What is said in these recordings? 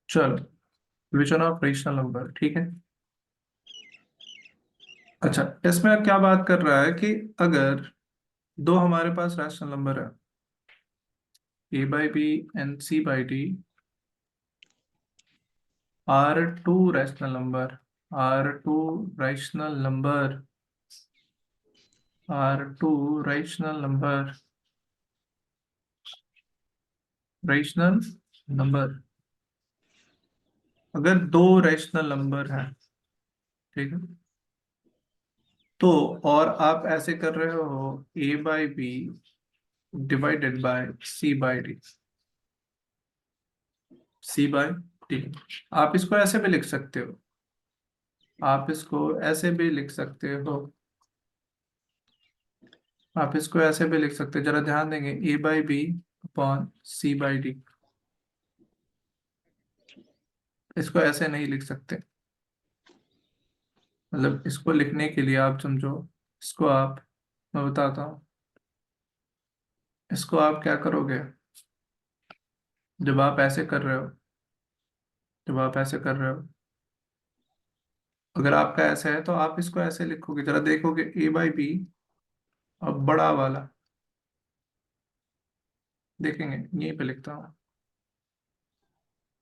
चलो, division of rational number, ठीक है। अच्छा, इसमें क्या बात कर रहा है कि अगर दो हमारे पास रैशनल नंबर है, a/b and c/d, r2 rational number, r2 rational number, r2 rational number, rational number, अगर दो रैशनल नंबर हैं, ठीक है, तो और आप ऐसे कर रहे हो a/b divided by c/d, c/d, आप इसको ऐसे भी लिख सकते हो, आप इसको ऐसे भी लिख सकते हो, आप इसको ऐसे भी लिख सकते हो, जरा ध्यान देंगे, a/b अपॉन c/d, इसको ऐसे नहीं लिख सकते। मतलब इसको लिखने के लिए आप समझो, इसको आप, मैं बताता हूँ, इसको आप क्या करोगे, जब आप ऐसे कर रहे हो, जब आप ऐसे कर रहे हो, अगर आपका ऐसा है तो आप इसको ऐसे लिखोगे, जरा देखोगे a/b, अब बड़ा वाला देखेंगे, यहीं पे लिखता हूँ,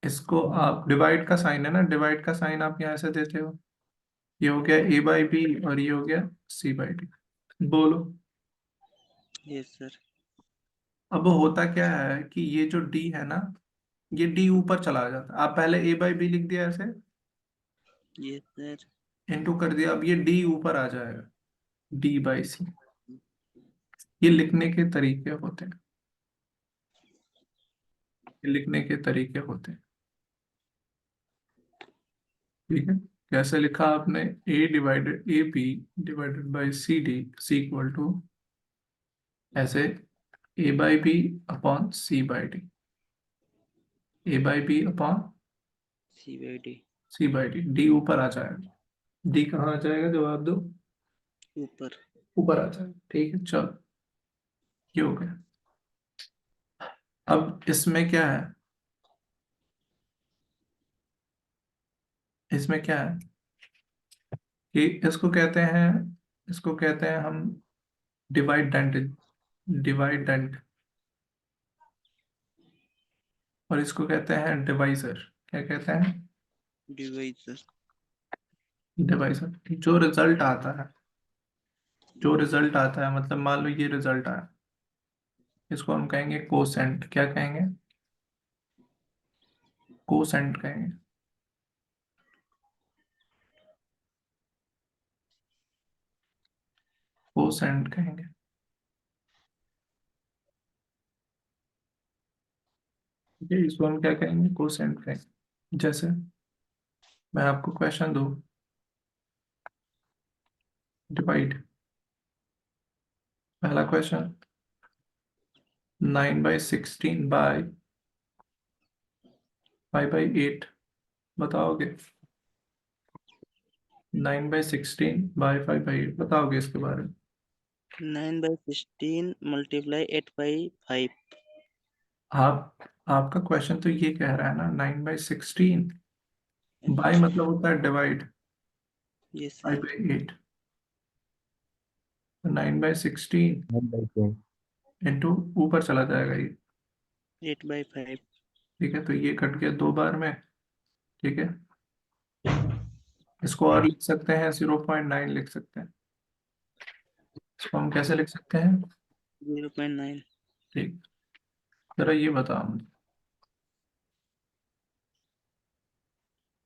इसको आप डिवाइड का साइन है ना, डिवाइड का साइन आप यहाँ से देते हो, ये हो गया a/b और ये हो गया c/d। बोलो। Yes sir. अब होता क्या है कि ये जो d है ना, ये d ऊपर चला जाता है, आप पहले a/b लिख दिया ऐसे, यस सर। इनटू कर दिया, अब ये d ऊपर आ जाएगा, d/c। ये लिखने के तरीके होते हैं, ये लिखने के तरीके होते हैं, ठीक है। कैसे लिखा आपने, a/b/c/d सी इक्वल टू ऐसे a/b upon c/d, a/b upon CYD। c/d, d ऊपर आ जाएगा, d कहाँ आ जाएगा, जवाब दो, ऊपर। ऊपर आ जाएगा, ठीक है। चलो, ये हो गया। अब इसमें क्या है, इसमें क्या है कि इसको कहते हैं हम डिवाइडेंट, डिवाइडेंट, और इसको कहते हैं डिवाइजर। क्या कहते हैं, डिवाइजर। डिवाइजर। जो रिजल्ट आता है, जो रिजल्ट आता है, मतलब मान लो ये रिजल्ट आया, इसको हम कहेंगे कोसेंट। क्या कहेंगे, कोसेंट कहेंगे, कोसेंट कहेंगे, ठीक है, इसको हम क्या कहेंगे, कोसेंट कहेंगे। जैसे मैं आपको क्वेश्चन दूं, डिवाइड, पहला क्वेश्चन, 9/16 बाय 5/8, बताओगे, 9/16 बाय 5/8, बताओगे इसके बारे में। 9/16 मल्टीप्लाई 8/5। आपका क्वेश्चन तो ये कह रहा है ना, 9/16, बाय अच्छा। मतलब होता है divide, yes five sir. By eight 9/16 1/10। Into, ऊपर चला जाएगा ये, 8/5। ठीक है, तो ये कट गया दो बार में, ठीक है। इसको और लिख सकते हैं, 0.9 लिख सकते हैं, इसको हम कैसे लिख सकते हैं, 0.9। ठीक, जरा ये बताओ मुझे,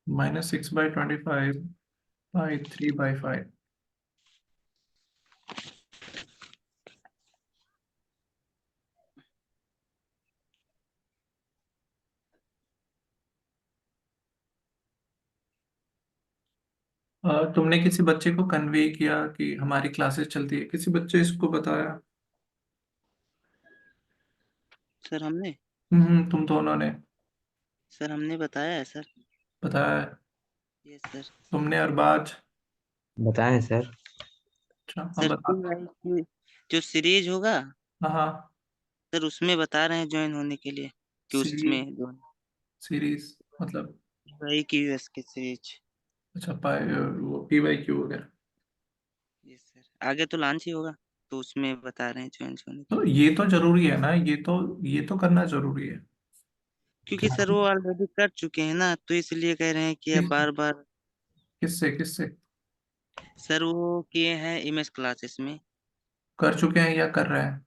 -6/25/3/5, तुमने किसी बच्चे को कन्वे किया कि हमारी क्लासेस चलती है, किसी बच्चे इसको बताया, सर हमने तुम दोनों ने सर हमने बताया है सर। बताया है? Yes sir. तुमने अरबाज, बताएं सर। अच्छा हम सर बता, 2 की जो सीरीज होगा हाँ हाँ, सर, उसमें बता रहे हैं ज्वाइन होने के लिए कि सीरीज, उसमें जो सीरीज, मतलब? वही QS की सीरीज। अच्छा, पाई वो PYQ वगैरह। यस सर, आगे तो लॉन्च ही होगा, तो उसमें बता रहे हैं चेंज होने के तो लिए। ये तो जरूरी है ना, ये तो करना जरूरी है। क्योंकि सर वो ऑलरेडी कर चुके हैं ना, तो इसलिए कह रहे हैं कि अब किस बार बार। किससे किससे सर वो किए हैं इमेज क्लासेस में। कर चुके हैं या कर रहे हैं?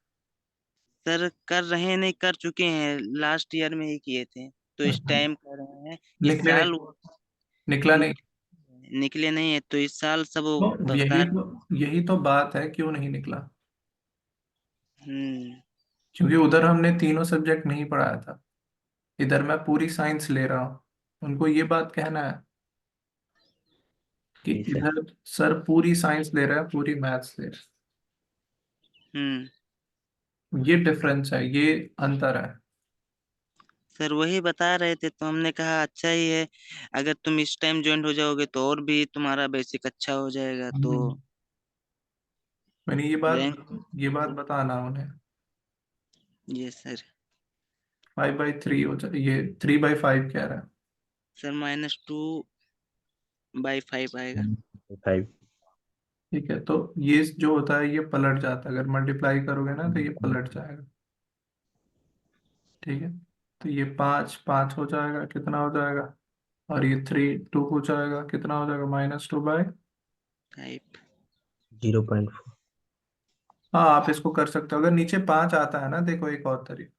सर कर रहे हैं, नहीं कर चुके हैं, लास्ट ईयर में ही किए थे, तो इस अच्छा, टाइम कर रहे हैं। इस निकले नहीं? साल वो निकला नहीं? निकले नहीं है, तो इस साल सब वो तो बता। यही तो बात है, क्यों नहीं निकला? हम्म। क्योंकि उधर हमने तीनों सब्जेक्ट नहीं पढ़ाया था, इधर मैं पूरी साइंस ले रहा हूँ। उनको ये बात कहना है कि जी सर। इधर सर पूरी साइंस ले रहा है, पूरी मैथ्स ले रहा हम्म। है। ये डिफरेंस है, ये अंतर है। सर वही बता रहे थे, तो हमने कहा अच्छा ही है, अगर तुम इस टाइम ज्वाइन हो जाओगे तो और भी तुम्हारा बेसिक अच्छा हो जाएगा, तो हम्म। मैंने रैंक। ये बात बताना उन्हें। ये सर। 5/3 हो जाए, ये 3/5 कह रहा है। सर -2/5 आएगा। 5। ठीक है, तो ये जो होता है ये पलट जाता है, अगर मल्टीप्लाई करोगे ना तो ये पलट जाएगा। ठीक है, तो ये 5 5 हो जाएगा, कितना हो जाएगा? और ये 3 2 हो जाएगा, कितना हो जाएगा? -2/। 5। 0.4। हाँ, आप इसको कर सकते हो अगर नीचे 5 आता है ना। देखो एक और तरीका,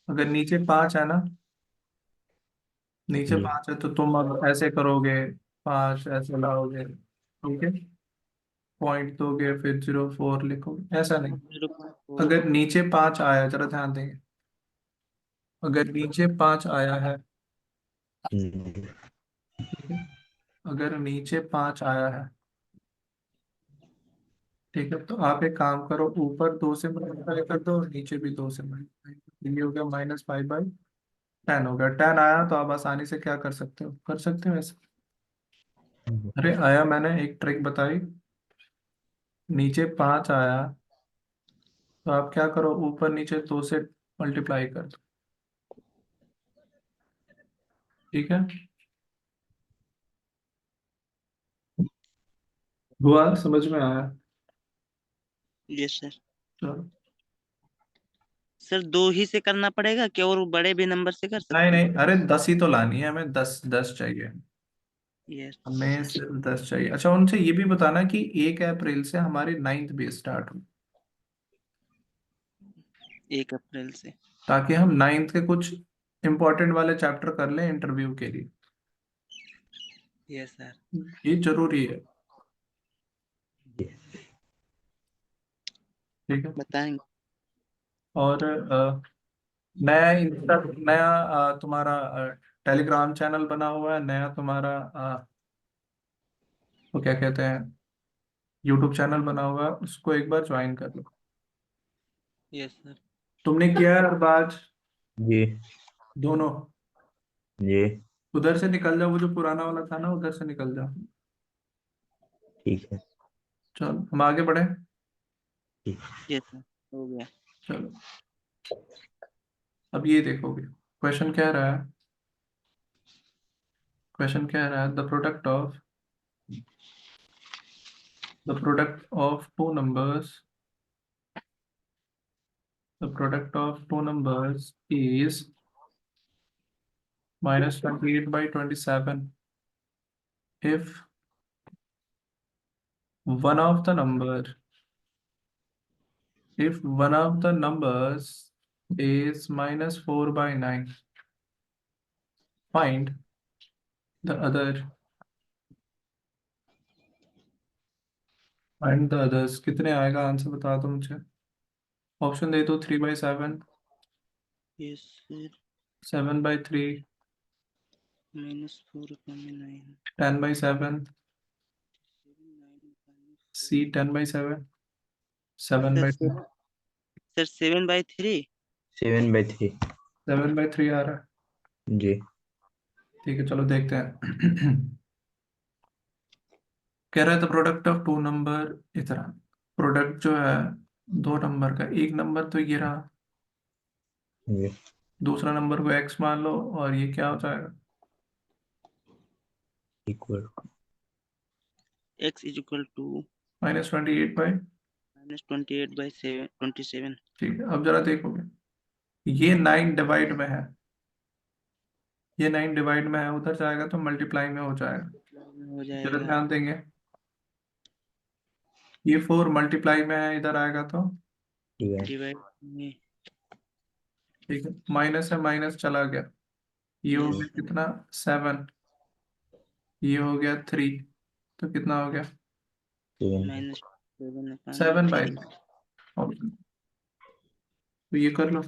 अगर नीचे 5 है ना, नीचे जी। 5 है तो तुम अब ऐसे करोगे, 5 ऐसे लाओगे, ठीक है, पॉइंट दोगे, फिर 0.4 लिखोगे, ऐसा नहीं। 0.4। अगर नीचे 5 आया, जरा ध्यान देंगे, अगर नीचे 5 आया है, हम्म। ठीक है, अगर नीचे 5 आया है, ठीक है, तो आप एक काम करो, ऊपर 2 से मल्टीप्लाई कर दो और नीचे भी 2 से मल्टीप्लाई कर दो। ये हो गया -5/10 हो गया। 10 आया तो आप आसानी से क्या कर सकते हो ऐसे। अरे आया, मैंने एक ट्रिक बताई, नीचे 5 आया तो आप क्या करो, ऊपर नीचे 2 से मल्टीप्लाई कर दो। ठीक है, हुआ, समझ में आया? Yes sir. चलो। सर 2 ही से करना पड़ेगा क्या, और बड़े भी नंबर से कर नहीं सकते हैं? नहीं, अरे 10 ही तो लानी है हमें, 10 10 चाहिए। यस हमें सर। सिर्फ 10 चाहिए। अच्छा, उनसे ये भी बताना कि 1 अप्रैल से हमारी 9th बेस स्टार्ट हो, 1 अप्रैल से। ताकि हम 9th के कुछ इंपॉर्टेंट वाले चैप्टर कर लें इंटरव्यू के लिए। Yes sir. ये जरूरी है। जी। ठीक है, बताएंगे। और नया इंस्टा, नया तुम्हारा टेलीग्राम चैनल बना हुआ है, नया तुम्हारा वो क्या कहते हैं, यूट्यूब चैनल बना हुआ है, उसको एक बार ज्वाइन कर लो। Yes sir. तुमने किया है अरबाज? जी। दोनों? जी। उधर से निकल जाओ, वो जो पुराना वाला था ना, उधर से निकल जाओ। ठीक है। चलो हम आगे बढ़े। ठीक। यस सर, हो गया। चलो, अब ये देखोगे, क्वेश्चन कह रहा है, the product of two numbers, is -28/27 if one of the number if one of the numbers is -4/9, find the other find the others। कितने आएगा आंसर बता दो मुझे, ऑप्शन दे दो। 3/7, यस सर। 7/3, -4 में 9। 10/7, 7 C 10/7, seven sir by 7। Sir 7/3। 7/3। 7/3 आ रहा है। जी। ठीक है, चलो देखते हैं। कह रहा है the product of two number, इतना प्रोडक्ट जो है दो नंबर का, एक नंबर तो ये रहा, जी। दूसरा नंबर को x मान लो और ये क्या हो जाएगा? Equal x is equal to -28/। -28/27। ठीक है, अब जरा देखोगे ये 9 डिवाइड में है, ये 9 डिवाइड में है, उधर जाएगा तो मल्टीप्लाई में हो जाएगा। हो जरा जाएगा। ध्यान देंगे, ये 4 मल्टीप्लाई में है, इधर आएगा तो डिवाइड डिवाइड में। ठीक है, माइनस है माइनस चला गया, ये हो यस गया सर। कितना 7, ये हो गया 3, तो कितना हो गया 7 7/3 -7/3। ऑप्शन। तो ये कर लो।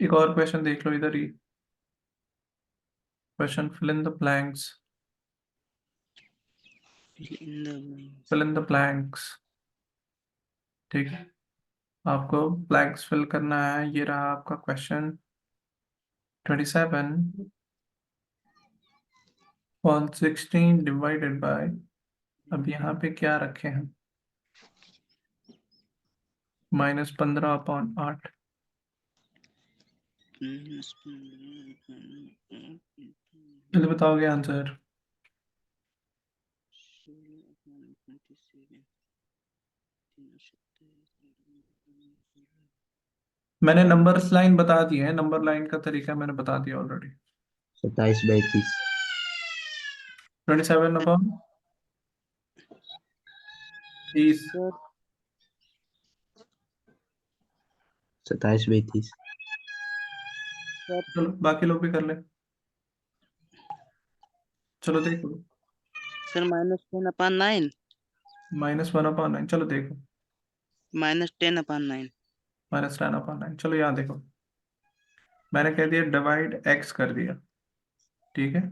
एक और क्वेश्चन देख लो इधर ही, question fill in the blanks, fill in the blanks. Fill in the blanks. ठीक है, आपको ब्लैंक्स फिल करना है, ये रहा आपका क्वेश्चन 27 और 16 डिवाइडेड बाय, अब यहाँ पे क्या रखे हैं, -15/8। जल्दी बताओगे आंसर। मैंने नंबर्स लाइन बता दी है, नंबर लाइन का तरीका मैंने बता दिया ऑलरेडी। 27/30 27/30। सर 27/30 सर चलो बाकी लोग भी कर ले, चलो देखो। सर -10/9। -1/9, चलो देखो। -10/9। -10/9, चलो यहाँ देखो, मैंने कह दिया डिवाइड x कर दिया, ठीक है,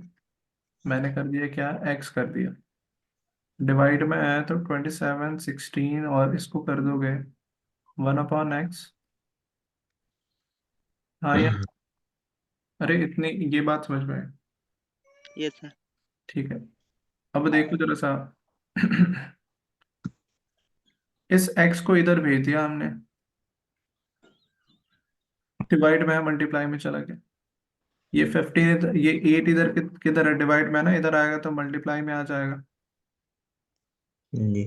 मैंने कर दिया क्या, x कर दिया, डिवाइड में है तो 27 16 और इसको कर दोगे 1/x। हाँ या, अरे इतनी ये बात समझ में आई। Yes sir. ठीक है, अब देखो जरा सा इस x को इधर भेज दिया हमने, डिवाइड में है मल्टीप्लाई में चला गया, ये 15 ये 8 इधर किधर है, डिवाइड में है ना, इधर आएगा तो मल्टीप्लाई में आ जाएगा। जी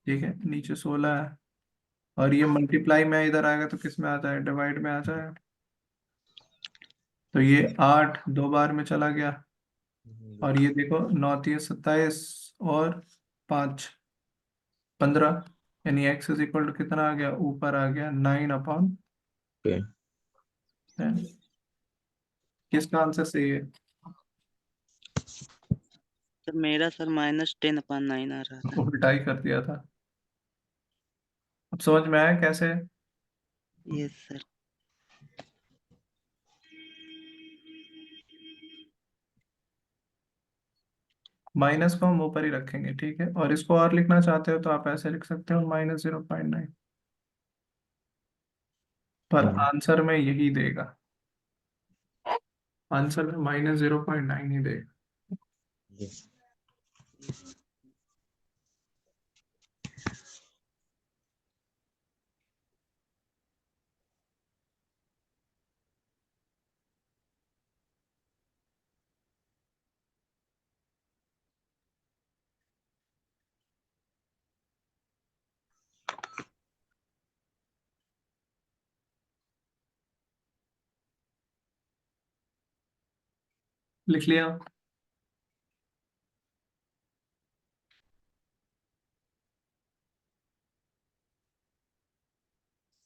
ठीक है, नीचे 16 है और ये मल्टीप्लाई में इधर आएगा तो किस में आ जाएगा, डिवाइड में आ जाएगा। तो ये 8 दो बार में चला गया, और ये देखो 9 × 3 = 27 और 5 × 15, यानी x इज इक्वल टू कितना आ गया, ऊपर आ गया 9/10। ओके किसका आंसर सही है? सर मेरा सर -10/9 आ रहा था। उल्टा ही कर दिया था। अब समझ में आया कैसे? Yes sir. माइनस को हम ऊपर ही रखेंगे, ठीक है, और इसको और लिखना चाहते हो तो आप ऐसे लिख सकते हो -0.9, पर आंसर में यही देगा, आंसर में -0.9 ही देगा। जी लिख लिया?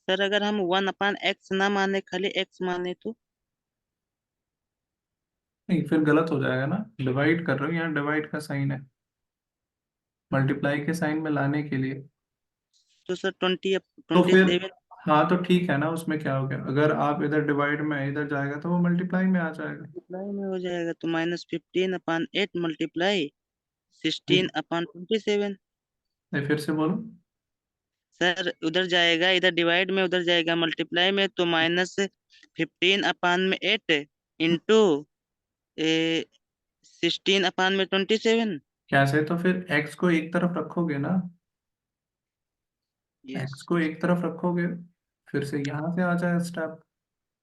सर अगर हम 1/x ना माने, खाली x माने तो? नहीं, फिर गलत हो जाएगा ना, डिवाइड कर रहे हो, यहाँ डिवाइड का साइन है, मल्टीप्लाई के साइन में लाने के लिए। तो सर ट्वेंटी तो ट्वेंटी फिर सेवन हाँ तो ठीक है ना, उसमें क्या हो गया, अगर आप इधर डिवाइड में इधर जाएगा तो वो मल्टीप्लाई में आ जाएगा। मल्टीप्लाई में हो जाएगा तो -15/8 मल्टीप्लाई नहीं 16/27। नहीं, फिर से बोलो। सर उधर जाएगा, इधर डिवाइड में, उधर जाएगा मल्टीप्लाई में, तो -15/8 इंटू 16/27। कैसे, तो फिर एक्स को एक तरफ रखोगे ना, यस। एक्स को एक तरफ रखोगे, फिर से यहाँ से आ जाए स्टेप,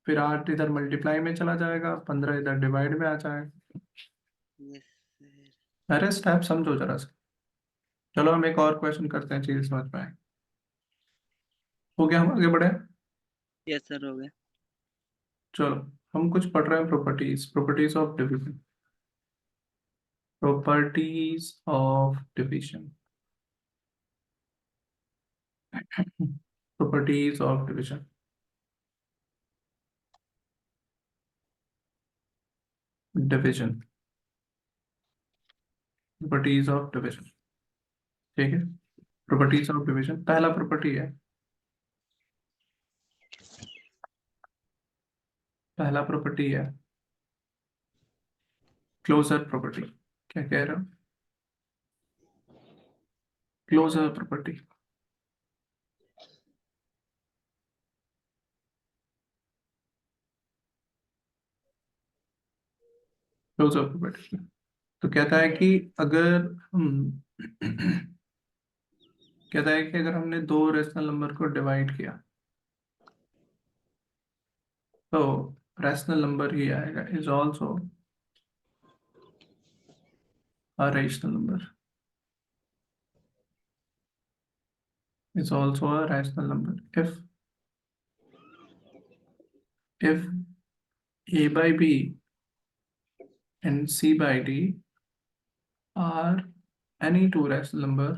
फिर 8 इधर मल्टीप्लाई में चला जाएगा, 15 इधर डिवाइड में आ जाएगा। Yes sir. अरे स्टेप समझो जरा सा। चलो हम एक और क्वेश्चन करते हैं, चीज समझ में आए। हो गया, हम आगे बढ़े। यस सर, हो गया। चलो, हम कुछ पढ़ रहे हैं, properties, properties of division, properties of division, properties of division, division, properties of division. ठीक है, प्रॉपर्टीज ऑफ डिवीजन, पहला प्रॉपर्टी है, पहला प्रॉपर्टी है क्लोजर प्रॉपर्टी। क्या कह रहे हो, क्लोजर प्रॉपर्टी। क्लोजर प्रॉपर्टी तो कहता है कि अगर हम कहता है कि अगर हमने दो रेशनल नंबर को डिवाइड किया तो रैशनल नंबर ही आएगा, is also a rational number, is also a rational number if a by b and c by d are any two rational numbers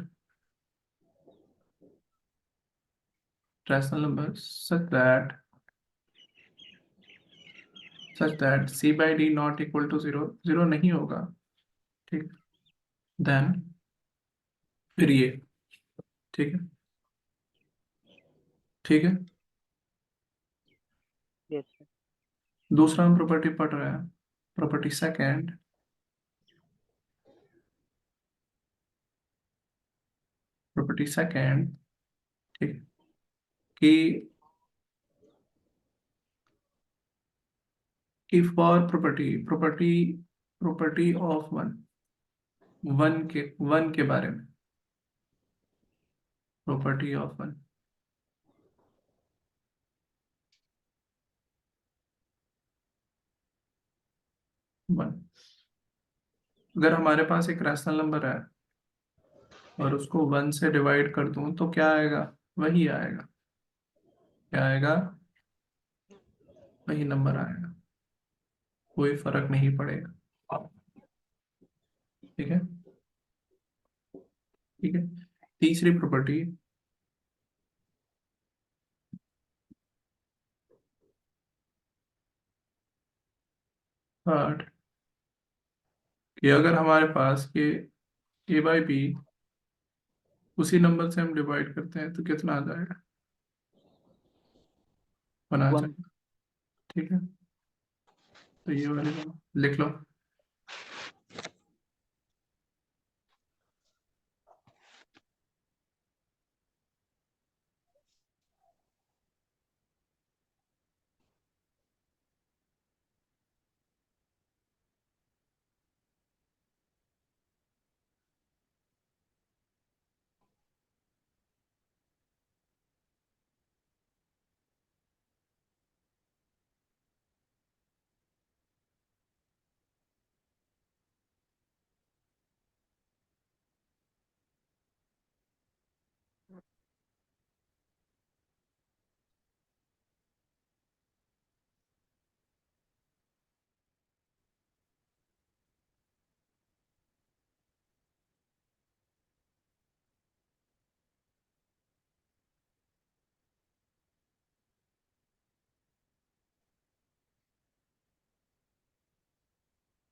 such that c by d not equal to zero, zero नहीं होगा, ठीक, then फिर ये, ठीक है, ठीक है। Yes sir. दूसरा हम प्रॉपर्टी पढ़ रहे हैं, प्रॉपर्टी सेकंड, प्रॉपर्टी सेकंड, ठीक है, कि for property property property of one, one के बारे में, प्रॉपर्टी ऑफ वन, वन, अगर हमारे पास एक रैशनल नंबर है और उसको वन से डिवाइड कर दूं तो क्या आएगा, वही आएगा, क्या आएगा, वही नंबर आएगा, कोई फर्क नहीं पड़ेगा। ठीक है, ठीक है। तीसरी प्रॉपर्टी, थर्ड, कि अगर हमारे पास ये ए बाई बी उसी नंबर से हम डिवाइड करते हैं तो कितना आ जाएगा, बना वन। जाएगा। ठीक है, तो ये वाले लिख लो।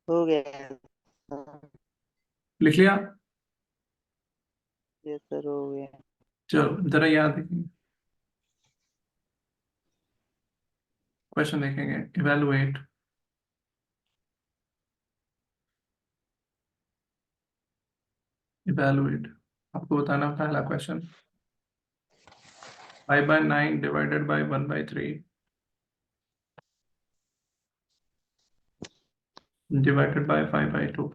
हो गया। लिख लिया। यस सर, हो गया। चलो जरा याद रखिए, क्वेश्चन देखेंगे, इवेलुएट। इवेलुएट आपको बताना पहला question, 5/9 divided by 1/3 divided by 5/2।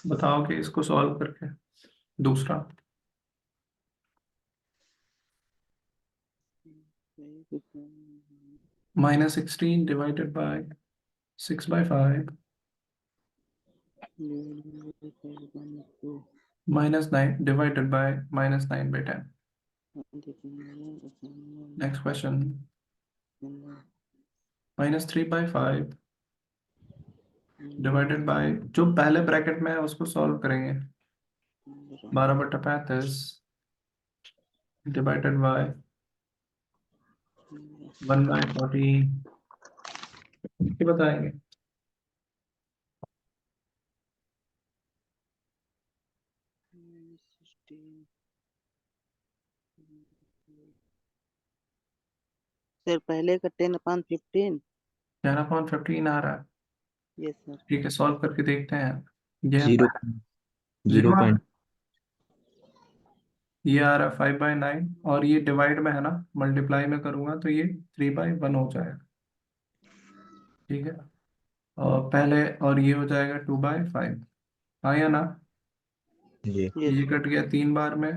बताओ कि इसको सॉल्व करके। दूसरा, -16 divided by 6/5 -9 divided by -9/10। Next question, -3/5 divided by, जो पहले ब्रैकेट में है उसको सॉल्व करेंगे, 12/35 डिवाइडेड बाय 1/14। ये बताएंगे। सर पहले का 10/15। 10/15 आ रहा है। Yes sir. ठीक है, सॉल्व करके देखते हैं। ये है जीरो 0 आ रहा है। 0.। ये आ रहा है 5/9, और ये डिवाइड में है ना, मल्टीप्लाई में करूंगा तो ये 3/1 हो जाएगा। ठीक है, और पहले, और ये हो जाएगा 2/5। हाँ या ना? जी यस ये सर। कट गया 3 बार में,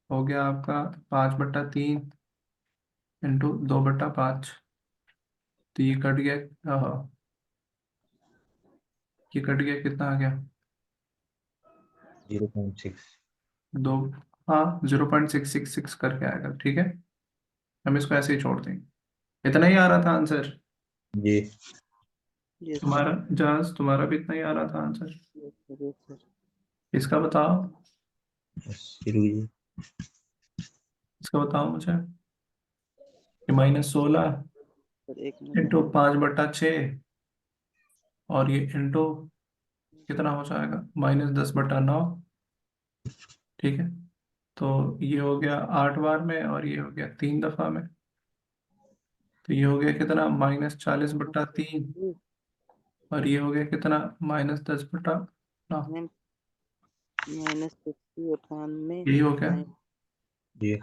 हो गया आपका 5/3 इंटू 2/5। तो ये कट गया, ये कट गया, कितना आ गया? 0.6। दो, हाँ 0.666 करके आएगा। ठीक है, हम इसको ऐसे ही छोड़ देंगे। इतना ही आ रहा था आंसर? जी यस सर। तुम्हारा जहाज, तुम्हारा भी इतना ही आ रहा था answer? Yes sir. Yes sir. इसका बताओ, शुरू कीजिए। इसका बताओ मुझे, कि -16 सर एक मिनट इंटू और। 5/6, और ये इंटू कितना हो जाएगा, -10/9। ठीक है, तो ये हो गया 8 बार में, और ये हो गया 3 दफा में। तो ये हो गया कितना, -40/3। और ये हो गया कितना, -10/9। -60/98। यही हो गया। जी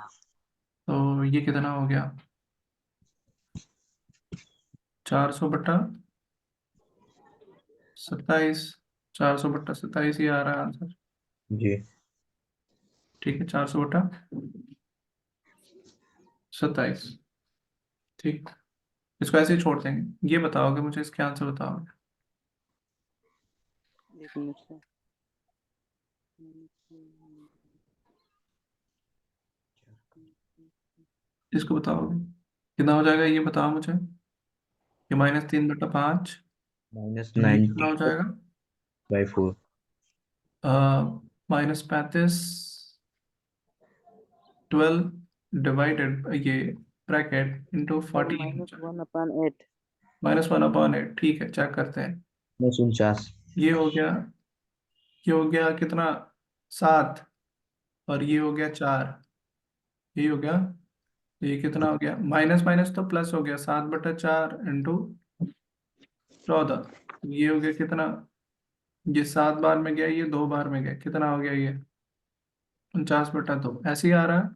तो ये कितना हो गया, 400/27। 400/27 ही आ रहा है आंसर। जी ठीक है, 400/27। ठीक, इसको ऐसे ही छोड़ देंगे। ये बताओगे मुझे, इसके आंसर बताओगे? एक मिनट सर। इसको बताओगे कितना हो जाएगा, ये बताओ मुझे। ये -3/5, तो ये कितना हो जाएगा? -94/4। -35, 12 ये ब्रैकेट इंटू सर 14 हो जाएगा। -1/8। -1/8। ठीक है, चेक करते हैं। 49। ये हो गया, ये हो गया कितना, 7, और ये हो गया 4। ये हो गया, तो ये कितना हो गया, माइनस माइनस तो प्लस हो गया, 7/4 इंटू 14। ये हो गया कितना, ये 7 बार में गया, ये 2 बार में गया, कितना हो गया ये, 49/2। ऐसे ही आ रहा है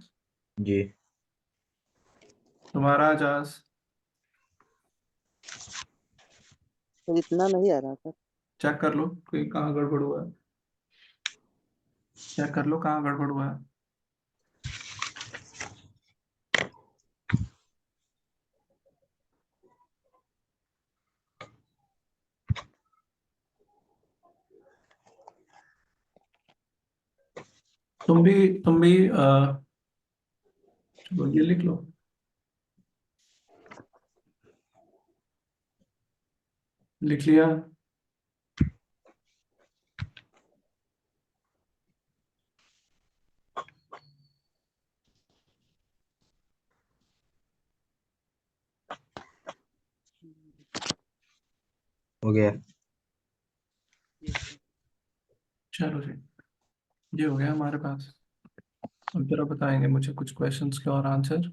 जी तुम्हारा जहाज। सर इतना नहीं आ रहा सर। चेक कर लो कोई कहाँ गड़बड़ हुआ है, चेक कर लो कहाँ गड़बड़ हुआ है। तुम भी चलो ये लिख लो। लिख लिया? हो गया। Yes sir. चलो जी, ये हो गया हमारे पास। अब जरा बताएंगे मुझे कुछ क्वेश्चंस के और आंसर।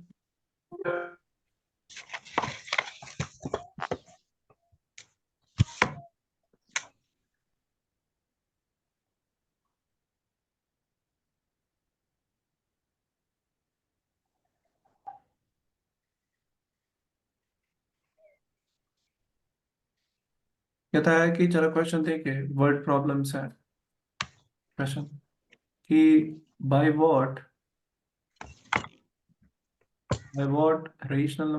कहता है कि चलो क्वेश्चन देखिए, वर्ड प्रॉब्लम्स है क्वेश्चन कि by what rational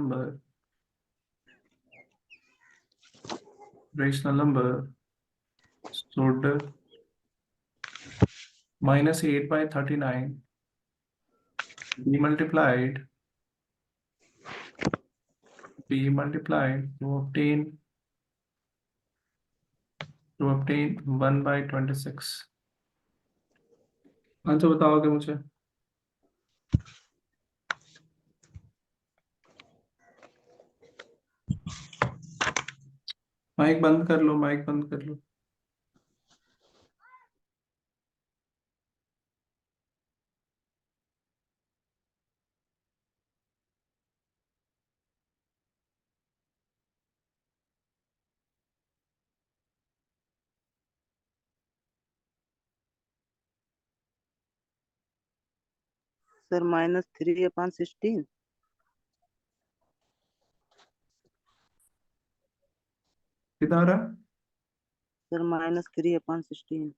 number should -8/39 be multiplied to obtain 1/26। Answer बताओगे मुझे? माइक बंद कर लो, माइक बंद कर लो। सर -3/16। कितना आ रहा है? सर -3/16।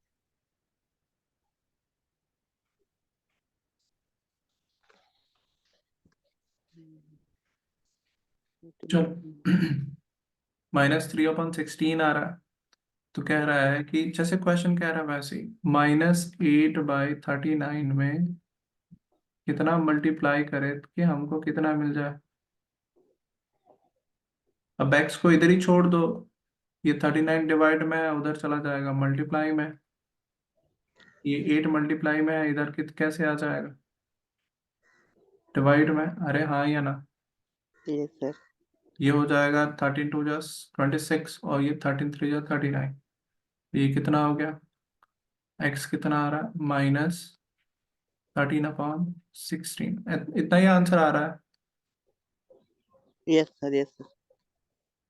चलो -3/16 आ रहा है। तो कह रहा है कि जैसे क्वेश्चन कह रहा है वैसे ही, -8/39 में कितना मल्टीप्लाई करे कि हमको कितना मिल जाए। अब एक्स को इधर ही छोड़ दो, ये 39 डिवाइड में है, उधर चला जाएगा मल्टीप्लाई में। ये 8 मल्टीप्लाई में है, इधर कित कैसे आ जाएगा? डिवाइड में। अरे हाँ या ना? Yes sir. ये हो जाएगा 13 2 26 और ये 13 3 39। ये कितना हो गया? एक्स कितना आ रहा है? -13/16। इतना ही आंसर आ रहा है यस सर। Yes sir.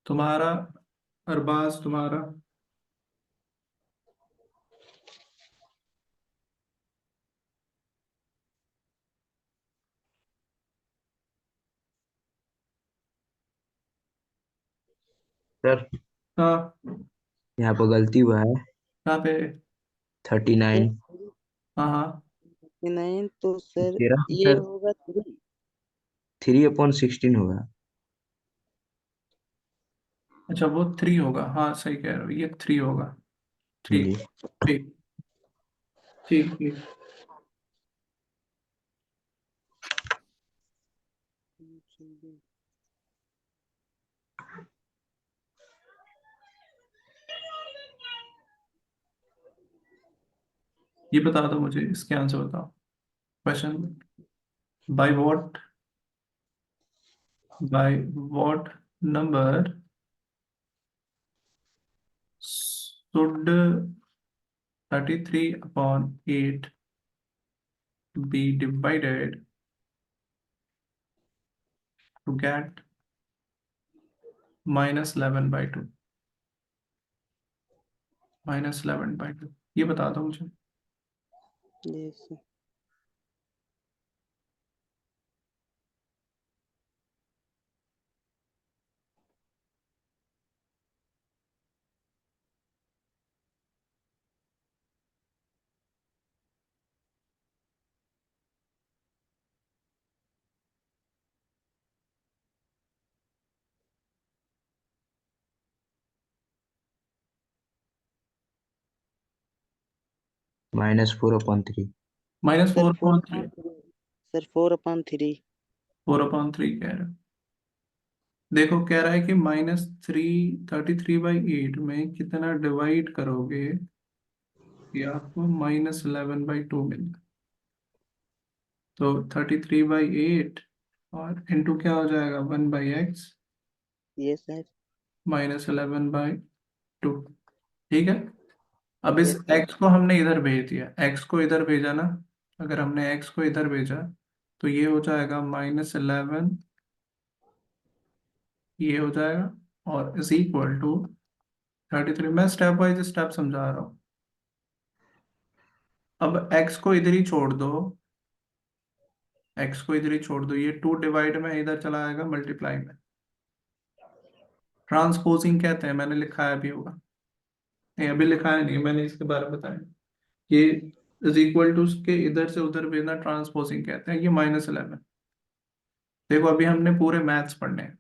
तुम्हारा। अरबाज तुम्हारा। सर हाँ। यहाँ पर गलती हुआ है। यहाँ पे। 39। हाँ हाँ। नहीं तो सर तेरह ये सर, होगा 3। 3/16 होगा। अच्छा वो 3 होगा, हाँ सही कह रहे हो, ये 3 होगा। जी। ठीक ठीक ठीक ठीक। ये बता दो मुझे, इसके आंसर बताओ। Question, by what number should 33/8 be divided to get -11/2? -11/2, ये बता दो मुझे। Yes sir. -4/3। Minus sir four four upon three upon three sir 4/3। 4/3 कह रहे हो? देखो कह रहा है कि -33/8 में कितना डिवाइड करोगे कि आपको -11/2 मिले। तो 33/8 और इंटू क्या हो जाएगा, 1/x यस सर। -11/2। ठीक है। अब इस यस सर। x को हमने इधर भेज दिया, x को इधर भेजा ना। अगर हमने x को इधर भेजा तो ये हो जाएगा -11, ये हो जाएगा, और इज इक्वल टू 33। मैं स्टेप वाइज स्टेप समझा रहा हूँ। अब x को इधर ही छोड़ दो, x को इधर ही छोड़ दो, ये 2 डिवाइड में इधर चला आएगा मल्टीप्लाई में। ट्रांसपोजिंग कहते हैं, मैंने लिखा है अभी होगा। नहीं अभी लिखा है नहीं मैंने, इसके बारे में बताया। ये इज इक्वल टू के इधर से उधर भेजना ट्रांसपोजिंग कहते हैं। ये -11। देखो अभी हमने पूरे मैथ्स पढ़ने हैं,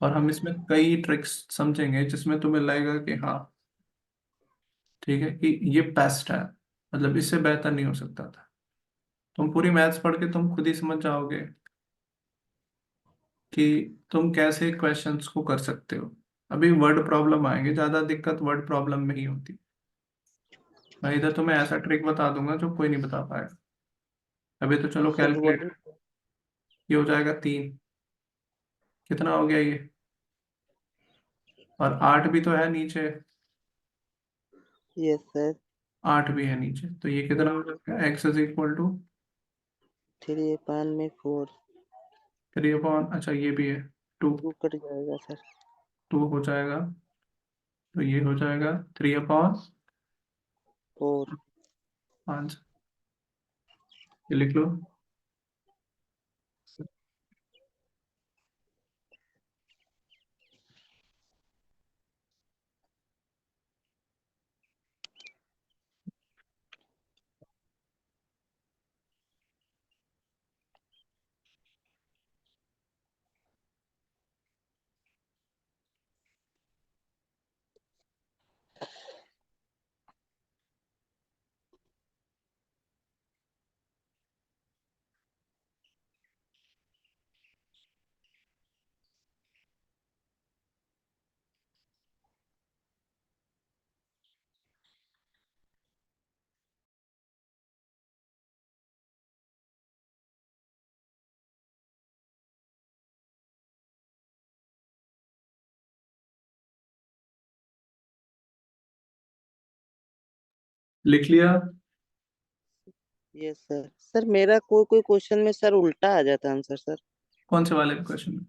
और हम इसमें कई ट्रिक्स समझेंगे जिसमें तुम्हें लगेगा कि हाँ ठीक है कि ये बेस्ट है, मतलब इससे बेहतर नहीं हो सकता था। तुम पूरी मैथ्स पढ़ के तुम खुद ही समझ जाओगे कि तुम कैसे क्वेश्चंस को कर सकते हो। अभी वर्ड प्रॉब्लम आएंगे, ज्यादा दिक्कत वर्ड प्रॉब्लम में ही होती। मैं इधर तुम्हें ऐसा ट्रिक बता दूंगा जो कोई नहीं बता पाएगा। अभी तो चलो सर वही। कैलकुलेट। ये हो जाएगा 3। कितना हो गया ये? और 8 भी तो है नीचे। Yes sir. 8 भी है नीचे, तो ये कितना हो जाएगा? X is equal to 3/4। 3 upon, अच्छा ये भी है 2। 2 कट जाएगा सर। 2 हो जाएगा, तो ये हो जाएगा 4। 3/5। ये लिख लो। लिख लिया? Yes sir. सर मेरा कोई कोई क्वेश्चन में सर उल्टा आ जाता आंसर सर। कौन से वाले क्वेश्चन में?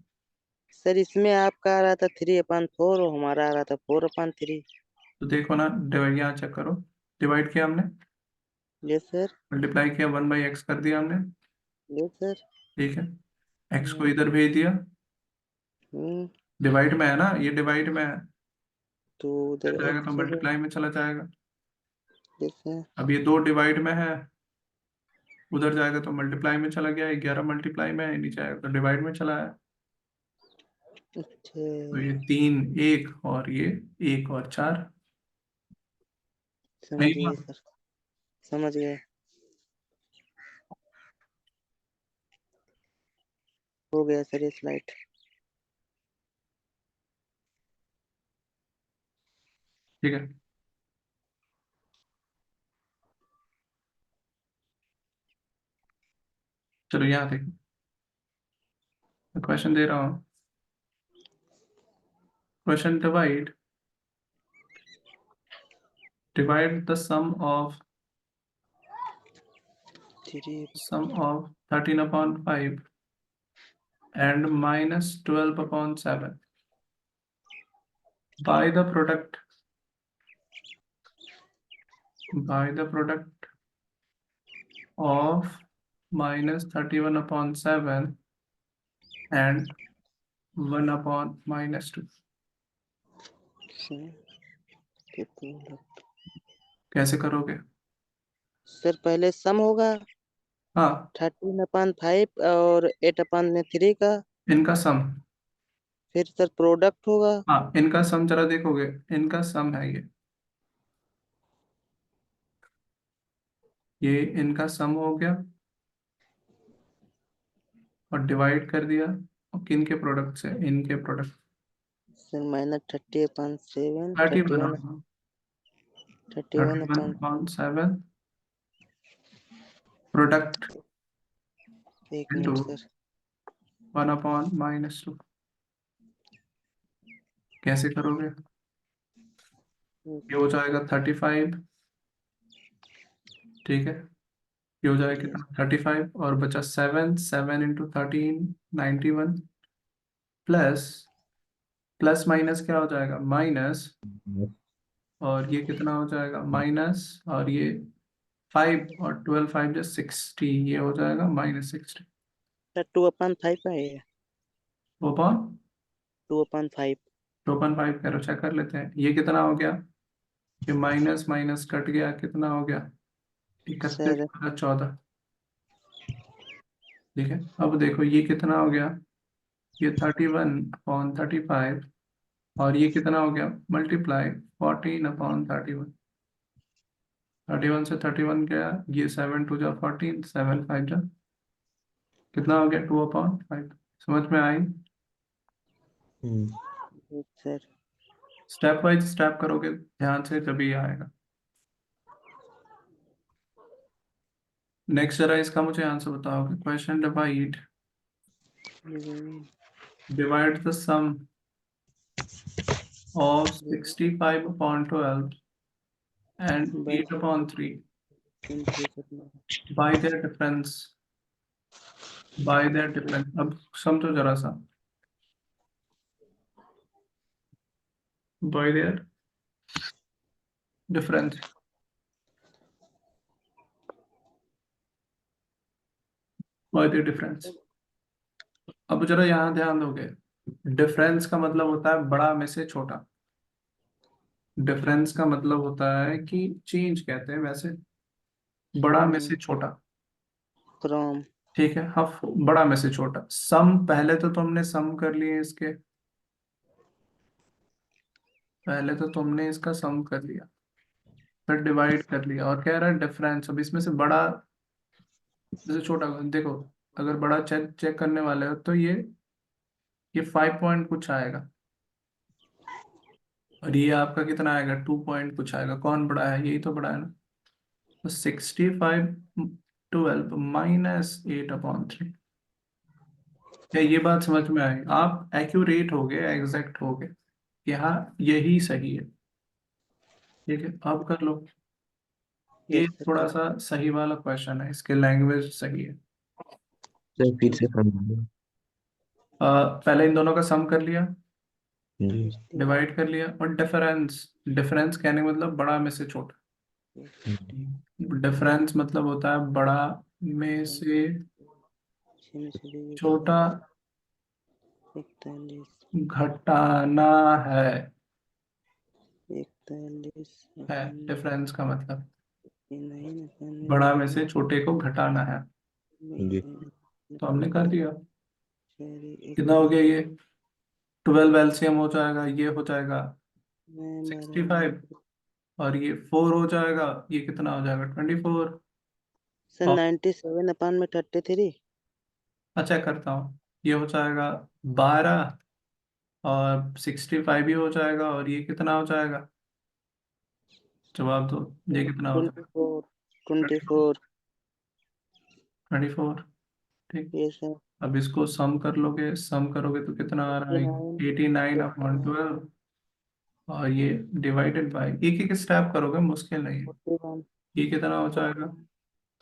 सर इसमें आपका आ रहा था 3/4 और हमारा आ रहा था 4/3। तो देखो ना, डिवाइड यहाँ चेक करो। डिवाइड किया हमने, यस सर। मल्टीप्लाई किया, 1/x कर दिया हमने। Yes sir. ठीक है, एक्स को हम्म। इधर भेज दिया। हम्म। डिवाइड में है ना, ये डिवाइड में है। तो इधर उधर जाएगा तो एक्स हो गया। मल्टीप्लाई में चला जाएगा। Yes sir. अब ये 2 डिवाइड में है, उधर जाएगा तो मल्टीप्लाई में चला गया। 11 मल्टीप्लाई में है, नीचे आएगा तो डिवाइड में चला है। अच्छा। तो ये 3 1 और ये 1 और 4। समझ नहीं गए हुआ? सर। समझ गए। हो गया सर ये स्लाइड। ठीक है, चलो यहाँ देखो, क्वेश्चन दे रहा हूँ। Question divide the three. sum of 13/5 and -12/7 by the product of -31/7 and 1/-2। कितना? कैसे करोगे? सर पहले सम होगा हाँ, 13/5 और 8/3 का। इनका सम। फिर सर प्रोडक्ट होगा। हाँ, इनका सम जरा देखोगे, इनका सम है ये इनका सम हो गया, और डिवाइड कर दिया। और किन के प्रोडक्ट से? इनके प्रोडक्ट। सर -30/7 30 31। बनाओ। 31 31 अपन। अपॉन 7 प्रोडक्ट एक इंटू मिनट सर। 1/-2। कैसे करोगे? ये हो जाएगा 35। ठीक है, ये हो जाएगा यस। कितना? 35, और बचा 7। 7 × 13 91। प्लस, प्लस माइनस क्या हो जाएगा? माइनस। और ये कितना हो जाएगा? माइनस। और ये 5 और 12 5 जो 60, ये हो जाएगा -60। सर 2/5 का है। वो पान 2/5। 2/5 करो, चेक कर लेते हैं ये कितना हो गया। ये माइनस माइनस कट गया, कितना हो गया? 31 सर 14। ठीक है, अब देखो ये कितना हो गया, ये 31/35, और ये कितना हो गया, मल्टीप्लाई 14/31। 31 से 31 गया, ये 7 2 जा 14, 7 5 जा, कितना हो गया, 2/5। समझ में आई? हम्म। सर स्टेप वाइज स्टेप करोगे ध्यान से तभी आएगा। नेक्स्ट जरा इसका मुझे आंसर बताओगे। Question, divide the sum of 65/12 and by 8/3 20 by their difference, by their difference। अब समझो जरा सा, by their difference, by their difference। अब जरा यहाँ ध्यान दोगे, डिफरेंस का मतलब होता है बड़ा में से छोटा। डिफरेंस का मतलब होता है कि चेंज कहते हैं वैसे, बड़ा में से छोटा। फ्रॉम ठीक है, हाँ, बड़ा में से छोटा। सम, पहले तो तुमने सम कर लिए इसके, पहले तो तुमने इसका सम कर लिया, फिर डिवाइड कर लिया, और कह रहा है डिफरेंस। अब इसमें से बड़ा में से छोटा देखो, अगर बड़ा चेक चेक करने वाले हो तो ये 5 पॉइंट कुछ आएगा, और ये आपका कितना आएगा, 2 पॉइंट कुछ आएगा। कौन बड़ा है, यही तो बड़ा है ना। तो 65/12 -8/3। क्या ये बात समझ में आई? आप एक्यूरेट हो गए, एग्जैक्ट हो गए, यहाँ यही सही है। ठीक है, अब कर लो। ये यस सर थोड़ा कर सा सही वाला क्वेश्चन है, इसके लैंग्वेज सही है। सर फिर से करना। पहले इन दोनों का सम कर लिया, जी। डिवाइड कर लिया, और डिफरेंस, डिफरेंस कहने का मतलब बड़ा में से छोटा। डिफरेंस मतलब होता है बड़ा में से 6 में से छोटा 41 घटाना है 41 है अपन डिफरेंस का मतलब 9 अपन बड़ा में में से छोटे को घटाना है। जी। तो हमने कर दिया। एक कितना हो गया ये, 12 एलसीएम हो जाएगा, ये हो जाएगा मैं 65, और ये 4 हो जाएगा, ये कितना हो जाएगा, 24। सर और 97/33 अच्छा करता हूँ, ये हो जाएगा 12, और 65 भी हो जाएगा, और ये कितना हो जाएगा, जवाब दो, ये कितना हो जाएगा, 24 24। 24 24। ठीक। ये सर अब इसको सम कर लोगे, सम करोगे तो कितना आ रहा है, 59 89/12, और ये डिवाइडेड बाय, एक एक स्टेप करोगे, मुश्किल नहीं है। 41 ये कितना हो जाएगा,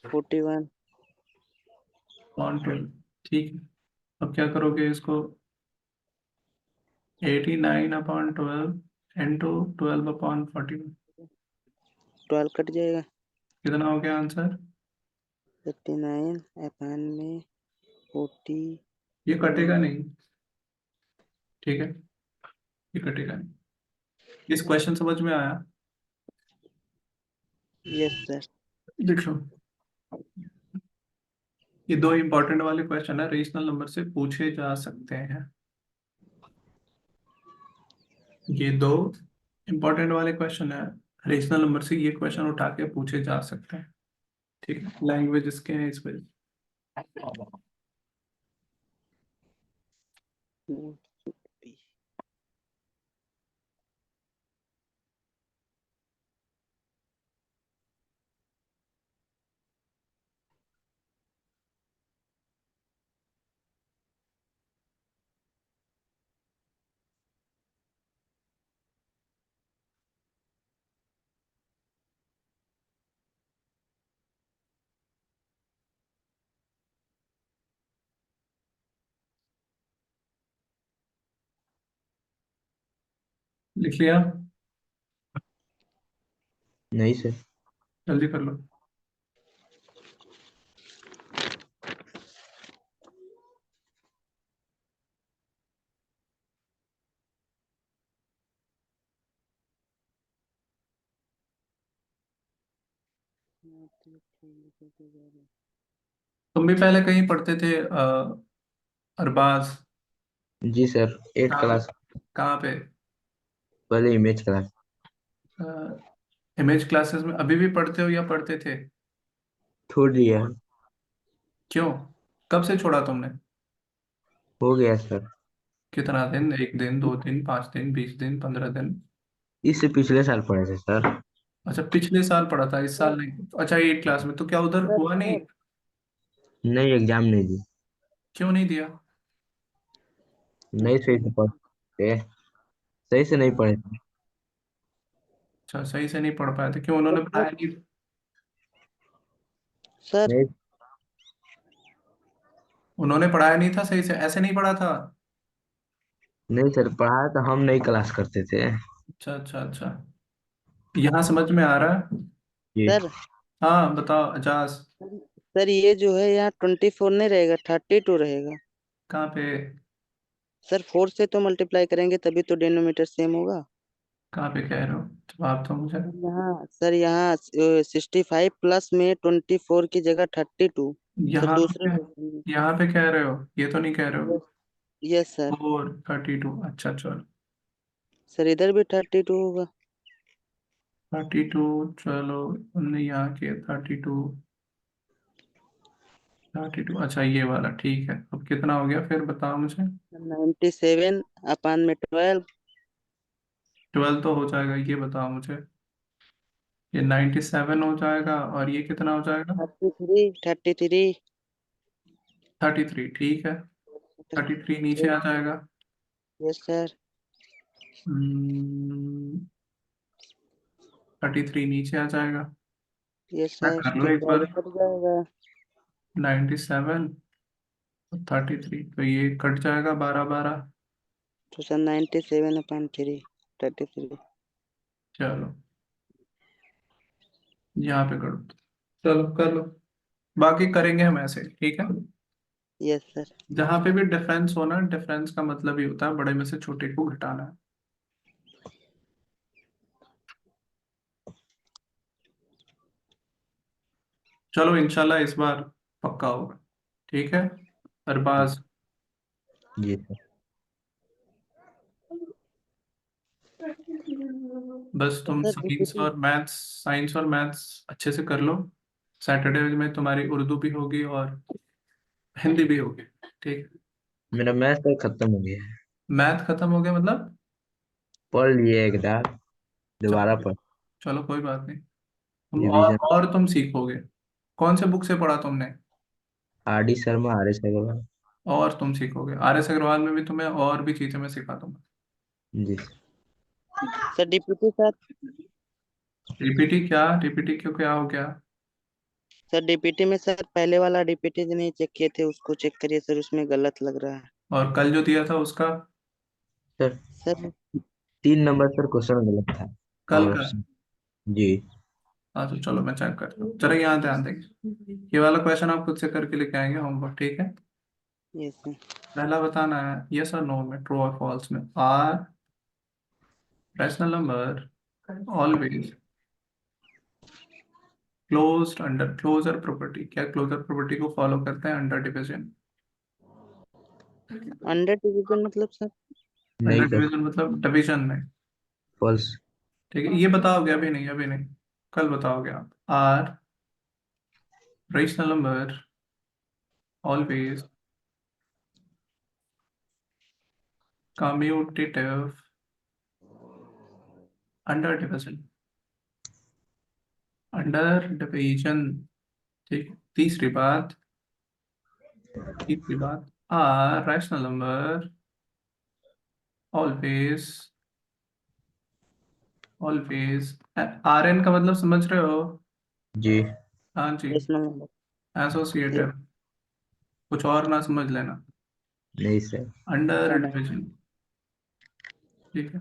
41 12। ठीक है, अब क्या करोगे इसको, 89/12 इंटू 12/41, 12 कट जाएगा कितना हो गया आंसर? 59 अपन में 41 ये कटेगा नहीं, ठीक है, ये कटेगा नहीं। इस क्वेश्चन समझ में आया? यस सर देख लो, ये दो इंपॉर्टेंट वाले क्वेश्चन है, रेशनल नंबर से पूछे जा सकते हैं। ये दो इंपॉर्टेंट वाले क्वेश्चन है, रेशनल नंबर से ये क्वेश्चन उठा के पूछे जा सकते हैं। ठीक है, लैंग्वेज इसके हैं इस पर। लिख लिया? नहीं सर। जल्दी कर लो। तुम भी पहले कहीं पढ़ते थे अरबाज? जी सर, एट कहाँ पे? क्लास कहाँ पे? पहले इमेज क्लास। इमेज क्लासेस में अभी भी पढ़ते हो या पढ़ते थे? छोड़ दिया। क्यों? कब से छोड़ा तुमने? हो गया सर। कितना दिन? 1 दिन, 2 दिन, 5 दिन, 20 दिन, 15 दिन? इससे पिछले साल पढ़े थे सर। अच्छा, पिछले साल पढ़ा था, इस साल नहीं? अच्छा, 8 क्लास में तो क्या उधर सर हुआ नहीं? सर नहीं, एग्जाम नहीं दी। क्यों नहीं दिया? नहीं सही से पढ़े, सही से नहीं पढ़े थे। अच्छा, सही से नहीं पढ़ पाए थे, क्यों? उन्होंने सर पढ़ाया नहीं? सर नहीं। उन्होंने पढ़ाया नहीं था सही से, ऐसे नहीं पढ़ा था? नहीं सर, पढ़ाया तो हम नहीं क्लास करते थे। अच्छा अच्छा अच्छा, यहाँ समझ में आ रहा है। जी। सर हाँ बताओ अजाज। सर ये जो है यहाँ 24 नहीं रहेगा, 32 रहेगा। कहाँ पे? सर 4 से तो मल्टीप्लाई करेंगे तभी तो डिनोमीटर सेम होगा। कहाँ पे कह रहे हो? जवाब तो मुझे। सर यहाँ 65 प्लस में 24 की जगह 32। सर यहाँ दूसरे पे? क्वेश्चन में। यहाँ पे कह रहे हो, ये तो नहीं कह रहे हो? Yes yes sir. 4, 32, अच्छा चलो। सर इधर भी 32 होगा। 32, चलो। हमने यहाँ किया 32। 32, अच्छा ये वाला ठीक है। अब कितना हो गया फिर बताओ मुझे। 97 अपान में 12। 12 तो हो जाएगा, ये बताओ मुझे। ये 97 हो जाएगा और ये कितना हो जाएगा? 33। 33, ठीक है। 33 नीचे आ जाएगा। Yes sir. 33 नीचे आ जाएगा। यस मैं सर कर लो तो एक बार। 12 कट जाएगा। 97 और 33, तो ये कट जाएगा 12 12। तो सर 97 अपान 3 33। चलो, यहाँ पे करो। चलो कर लो। बाकी करेंगे हम ऐसे, ठीक है। Yes sir. जहाँ पे भी डिफरेंस होना, डिफरेंस का मतलब ही होता है बड़े में से छोटे को घटाना है। चलो इंशाल्लाह इस बार पक्का होगा, ठीक है। अरबाज, जी सर। बस तो तुम सर साइंस और मैथ्स अच्छे से कर लो। सैटरडे में तुम्हारी उर्दू भी होगी और हिंदी भी होगी, ठीक है। मेरा मैथ तो खत्म हो गया है। मैथ खत्म हो गया मतलब? पढ़ लिए एक बार, दोबारा चलो, पढ़। चलो कोई बात नहीं। तुम रिवीजन। और तुम सीखोगे। कौन से बुक से पढ़ा तुमने? R D Sharma, R S Agarwal. और तुम सीखोगे, RS अग्रवाल में भी तुम्हें और भी चीजें मैं सिखा दूंगा। जी। Sir DPT sir. TPT क्या? TPT क्यों, क्या हो गया? सर डीपीटी में सर पहले वाला डीपीटी जो नहीं चेक किए थे उसको चेक करिए सर, उसमें गलत लग रहा है। और कल जो दिया था उसका? Sir sir 3 number sir question गलत था। कल और का? ऑप्शन। जी। हाँ तो चलो मैं चेक करता हूँ, चलो यहाँ ध्यान देंगे। ये वाला क्वेश्चन आप खुद से करके लेके आएंगे होमवर्क, ठीक है। Yes sir. पहला बताना है यस और नो में, ट्रू और फॉल्स में। Are rational number always closed under closure property? क्या क्लोजर प्रॉपर्टी को फॉलो करते हैं अंडर डिविजन? अंडर डिवीजन मतलब सर। नहीं अंडर सर। डिवीजन मतलब डिवीजन में, फॉल्स। ठीक है। ये बताओगे? अभी नहीं, अभी नहीं, कल बताओगे आप। Are rational number always commutative under division, under division, ठीक है। तीसरी बात are rational number always, always RN का मतलब समझ रहे हो? जी। हाँ जी। Rational number. एसोसिएटिव, कुछ और ना समझ लेना। नहीं सर। अंडर डिवीजन, ठीक है।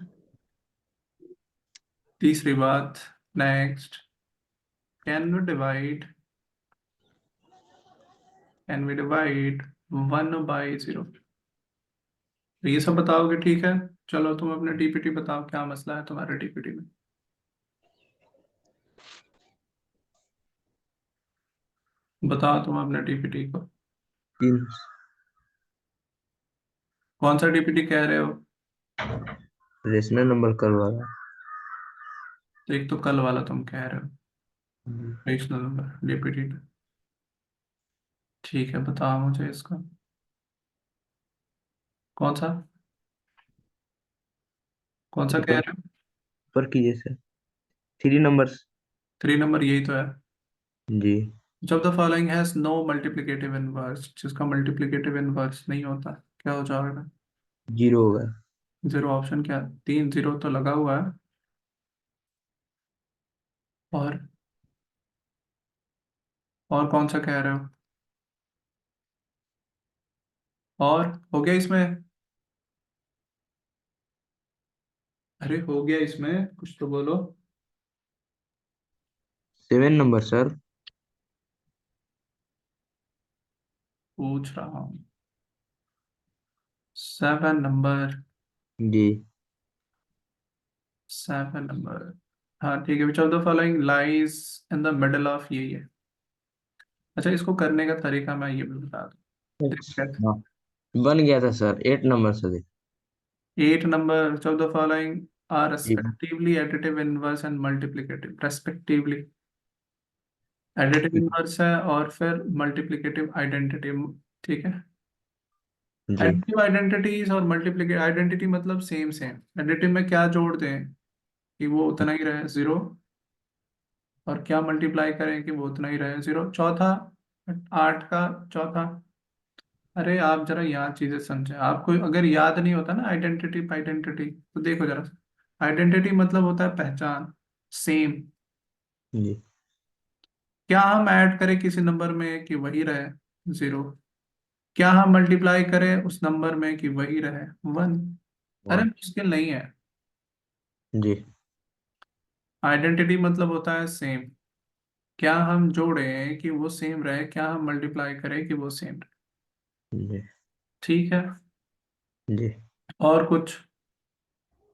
तीसरी बात, next, can we divide, can we divide 1/0? तो ये सब बताओगे, ठीक है। चलो तुम अपने DPT बताओ, क्या मसला है तुम्हारे DPT में? बताओ तुम अपने डीपीटी को। 3। कौन सा डीपीटी कह रहे हो? रेशनल नंबर करवा रहा। तो एक तो कल वाला तुम कह रहे हो, रेशनल नंबर डीपीटी। ठीक है, बताओ मुझे इसका। कौन सा? कौन सा कह ऊपर रहे हो? ऊपर कीजिए सर। 3 नंबर्स। 3 नंबर, यही तो है। जी। जब the following has no multiplicative inverse, जिसका मल्टीप्लिकेटिव इनवर्स नहीं होता, क्या हो जाएगा? 0 होगा। जीरो ऑप्शन क्या? 3 जीरो तो लगा हुआ है। और और कौन सा कह रहे हो? और हो गया इसमें? अरे हो गया इसमें, कुछ तो बोलो। 7 नंबर सर। पूछ रहा हूँ। 7 नंबर। जी। 7 नंबर। हाँ ठीक है, विच of the following lies in the middle of, यही है। अच्छा, इसको करने का तरीका मैं ये भी बता दूँ। हाँ, बन गया था sir. 8 number sir. 8 number, which of the following R G. Respectively additive inverse and multiplicative, respectively. Additive inverse है और फिर मल्टीप्लिकेटिव आइडेंटिटी। ठीक है। जी। एडिटिव आइडेंटिटीज और मल्टीप्लिकेटिव आइडेंटिटी मतलब सेम सेम। एडिटिव में क्या जोड़ते हैं कि वो उतना ही रहे, जीरो। और क्या मल्टीप्लाई करें कि वो उतना ही रहे, जीरो। चौथा, 8 का चौथा। अरे आप जरा याद चीजें समझे, आपको अगर याद नहीं होता ना आइडेंटिटी आइडेंटिटी, तो देखो जरा। आइडेंटिटी मतलब होता है पहचान, सेम। जी। क्या हम ऐड करें किसी नंबर में कि वही रहे, जीरो। क्या हम मल्टीप्लाई करें उस नंबर में कि वही रहे, वन। अरे 1। मुश्किल नहीं है। जी। आइडेंटिटी मतलब होता है सेम। क्या हम जोड़ें कि वो सेम रहे, क्या हम मल्टीप्लाई करें कि वो सेम रहे। जी। ठीक है। जी। और कुछ?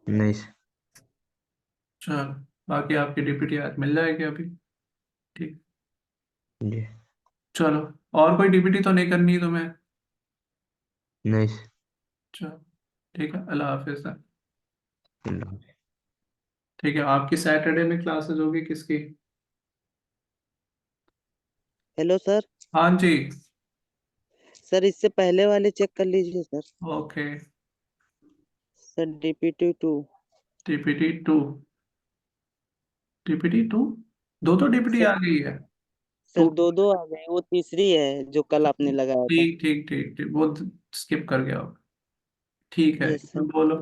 नहीं सर। चलो, बाकी आपकी डीपीटी आज मिल जाएगी अभी। ठीक। जी। चलो, और कोई डीपीटी तो नहीं करनी है तुम्हें? नहीं सर। चलो, ठीक है, अल्लाह हाफिज। नहीं। ठीक है, आपकी सैटरडे में क्लासेस होगी किसकी? Hello sir. हाँ जी। सर इससे पहले वाले चेक कर लीजिए सर। Okay. Sir DPT 2। DPT 2। DPT 2, दो तो डीपीटी सर आ गई है। Sir two. दो दो आ गए, वो तीसरी है जो कल आपने लगाया था। ठीक ठीक ठीक ठीक, वो स्किप कर गया होगा। ठीक है, यस सर। बोलो।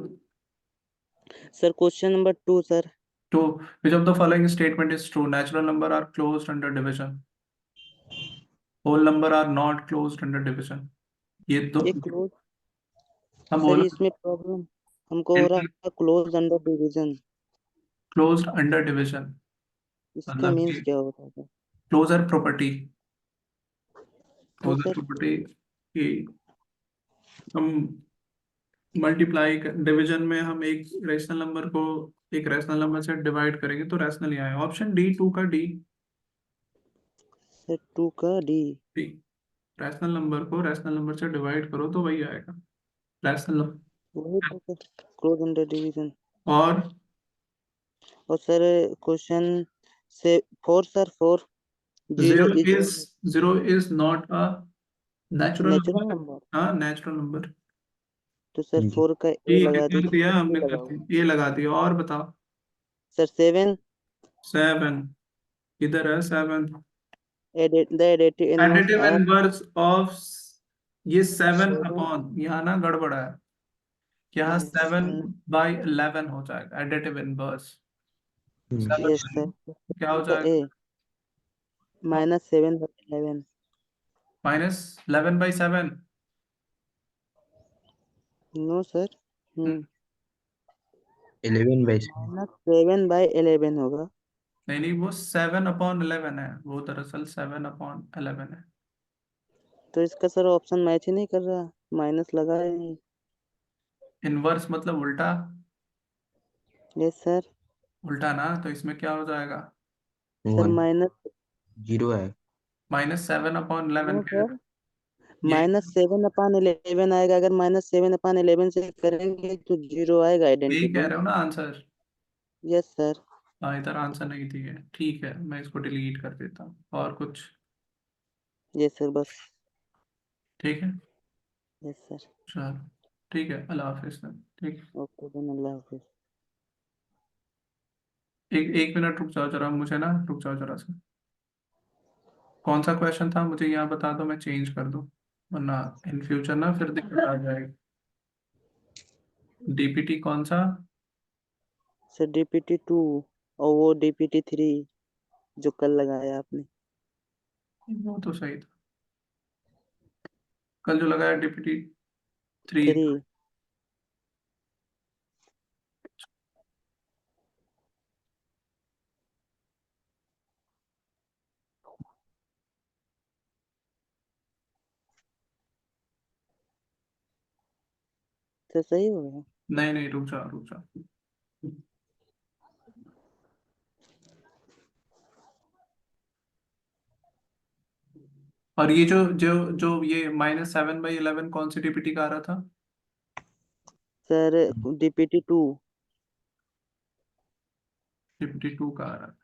Sir question number 2 sir. Two, which of the following statement is true? Natural number are closed under division, whole number are not closed under division. ये दो। ये क्लोज। हम सर बोलो। इसमें प्रॉब्लम हमको हो रहा है, close under division. Closed under division इसका मतलब मीन्स कि क्या होता है सर? Closure property. क्यों क्लोजर सर? प्रॉपर्टी कि हम मल्टीप्लाई डिवीजन में हम एक रैशनल नंबर को एक रैशनल नंबर से डिवाइड करेंगे तो रैशनल ही आएगा। ऑप्शन डी, 2 का डी। सर 2 का D। डी। रैशनल नंबर को रैशनल नंबर से डिवाइड करो तो वही आएगा, रैशनल नंबर। वही तो सर, क्लोज अंडर डिवीजन। और और सर क्वेश्चन से 4 sir 4। Zero zero is is zero is not a natural natural number. Number. हाँ, नेचुरल नंबर। तो सर जी। 4 का A ठीक है, लगा कर दीजिए, दिया A हमने, कर लगा हुआ। दिया, ये लगा दिया। और बताओ। सर 7। 7, किधर है 7? The additive inverse additive of inverse of, ये 7 7। अपॉन, यहाँ ना गड़बड़ है। यहाँ यस 7/11 हो जाएगा एडिटिव इनवर्स। Yes 7, sir. क्या हो का A जाएगा? -7/11। -11/7। No sir. हम्म। 11/7। -7/11 होगा। नहीं नहीं, वो 7/11 है, वो दरअसल 7/11 है। तो इसका सर ऑप्शन मैच ही नहीं कर रहा, माइनस लगा ही नहीं। इनवर्स मतलब उल्टा। Yes sir. उल्टा ना, तो इसमें क्या हो जाएगा? सर 1। माइनस 0 है। -7/11 क्यों क्या है? सर? ये -7/11 आएगा। अगर -7/11 से करेंगे तो 0 आएगा यही कह आइडेंटिटी। रहे हो ना आंसर? Yes sir. हाँ, इधर आंसर नहीं दिए। ठीक है, मैं इसको डिलीट कर देता हूँ। और कुछ? यस सर बस। ठीक है, यस सर। चलो। ठीक है, अल्लाह हाफिज then। ठीक। ओके देन, अल्लाह हाफिज। एक एक मिनट रुक जाओ जरा, मुझे ना, रुक जाओ जरा सा। कौन सा क्वेश्चन था मुझे यहाँ बता दो, मैं चेंज कर दूँ, वरना इन फ्यूचर ना फिर दिक्कत आ जाएगी। डीपीटी कौन सा? सर DPT 2 और वो DPT 3 जो कल लगाया आपने। वो तो सही था, कल जो लगाया डीपीटी 3। 3। सर सही हो गया। नहीं नहीं, रुक जाओ रुक जाओ। और ये जो जो जो ये -7/11 कौन सी डीपीटी का आ रहा था? Sir DPT 2। डीपीटी 2 का आ रहा था।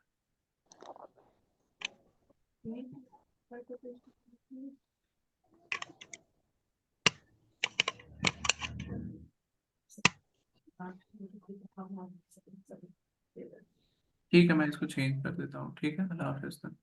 ठीक है, मैं इसको चेंज कर देता हूँ। ठीक है, अल्लाह हाफिज then।